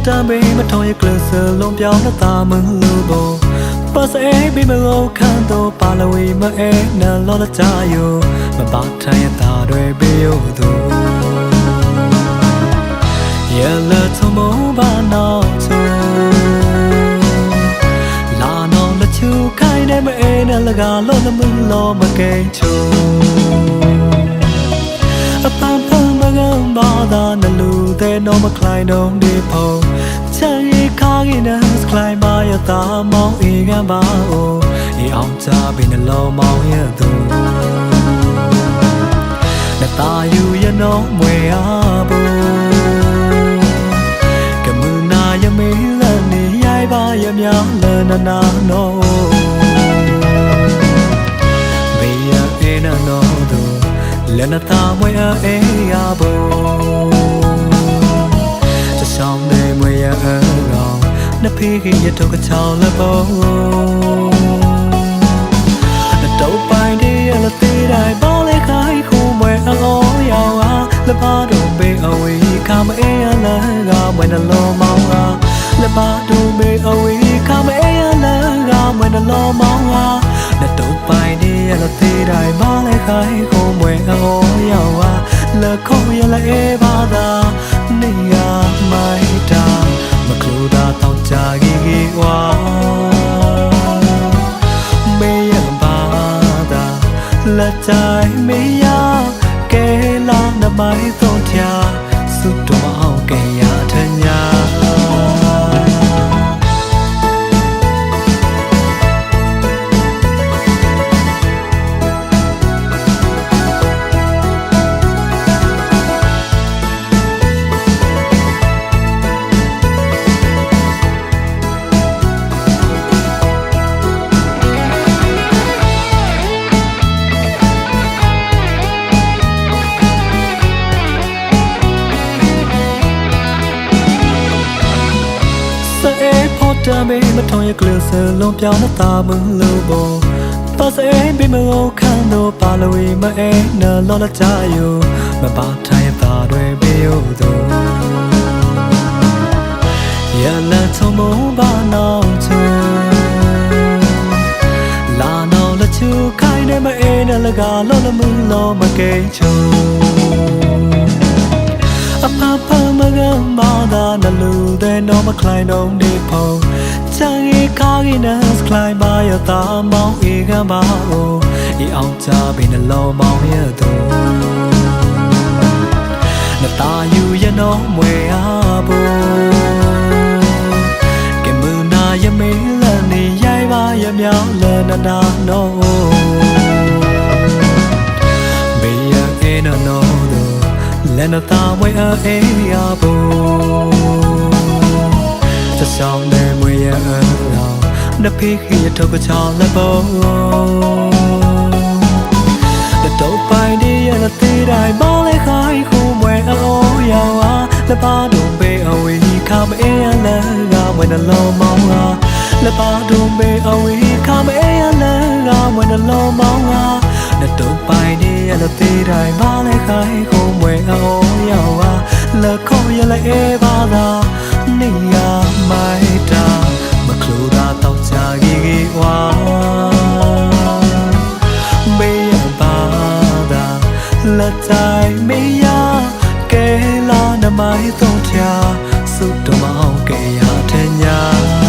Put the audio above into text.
တာမေးမထောင်ရကလစလုံးပြောင်းတာမလို့ဘောပါစေဘီမလို့ခံတော့ပါလဝေမအဲနာလောလာကြယောမပါထိုင်တာတွေဘေးယောသူရလာသမောဘာနာချူလာနောလချူခိုင်နေမအဲနာလကလောလမလောမကဲချူအပန်းဖမ်းမကံဘာသာနလူတဲ့နော်မခလိုက်တော့ဒီဖို့ချန်ရီခါကိနစခလိုက်ပါရတာမောင်အေကံပါအိုအေအောင်ချပင်လောမောင်ရသူနတာယူရနောမွေအားဘူကမူနာယမေလနေရိုက်ပါရမြောင်းလနနာနောဘေးရအေနနောသူလနတာမွေအေယာဘူจะช่องได้เมื่อยเรานับพี่ขี้ยทุกข์ชาวละโบนับตัวไปดีละตีได้บ่เลยขายคู่เมื่อยอ้อยาวละบ้าดูเบเอาไว้ข้ามเอ๋ละก็เมื่อยนั่นล้อมองละบ้าดูเบเอาไว้ข้ามเอ๋ละก็เมื่อยนั่นล้อมองนับตัวไปดีละตีได้บ่เลยขายคู่เมื่อยอ้อยาวละคงยังละเอ๋บ้าตานี่ยาไม่ตามครูดาต้องจากอีกว่าไม่ยังบ้าตาละใจไม่ยากเกลาหน้าไม้ต้องเทียสุดตัวเอาแกยาเธอยาတာမေးမထောင်ရကလစလုံးပြောင်းတာမလို့ဘောပါစေဘီမလို့ခံတော့ပါလဝေမအဲနာလောလာကြယောမပါထိုင်တာတွေဘေးယောသူရလာချုံမဘာနောချူလာနောလချူခိုင်နေမအဲနာလကလောလမလောမကဲချူအဖဖမကံဘာသာနလူတဲ့နော်မခလိုက်တော့ဒီဖို့ချန်ရီခါကိနစခလိုက်ပါရတာမောင်အေကံပါအိုအေအောင်ချပင်လောမောင်ရသူနတာယူရနောမွေအားဘူကမူနာယမေလနေရိုက်ပါရမြောင်းလနနာနောဘေးရအေနနောလနတာမွေအေယာဘူจะช่องได้เมื่อยเรานับพี่ขี้ยทุกข์ชาวละโบนับตัวไปดีละตีได้บ่เลยขายคู่เมื่อยอ้อยาวละบ้าดูเบเอาไว้ข้ามเอ๋ละก็เมื่อยนั่นล้อมองละบ้าดูเบเอาไว้ข้ามเอ๋ละก็เมื่อยนั่นล้อมองนับตัวไปดีละตีได้บ่เลยขายคู่เมื่อยอ้อยาวละคงยังละเอ๋บ้าตานี่ยาไม่ตามครูดาต้องจากอีกว่าไม่ยังบ้าตาละใจไม่ยากเกลาหน้าไม้ต้องเทียสุดตัวเมาแกยาเทญา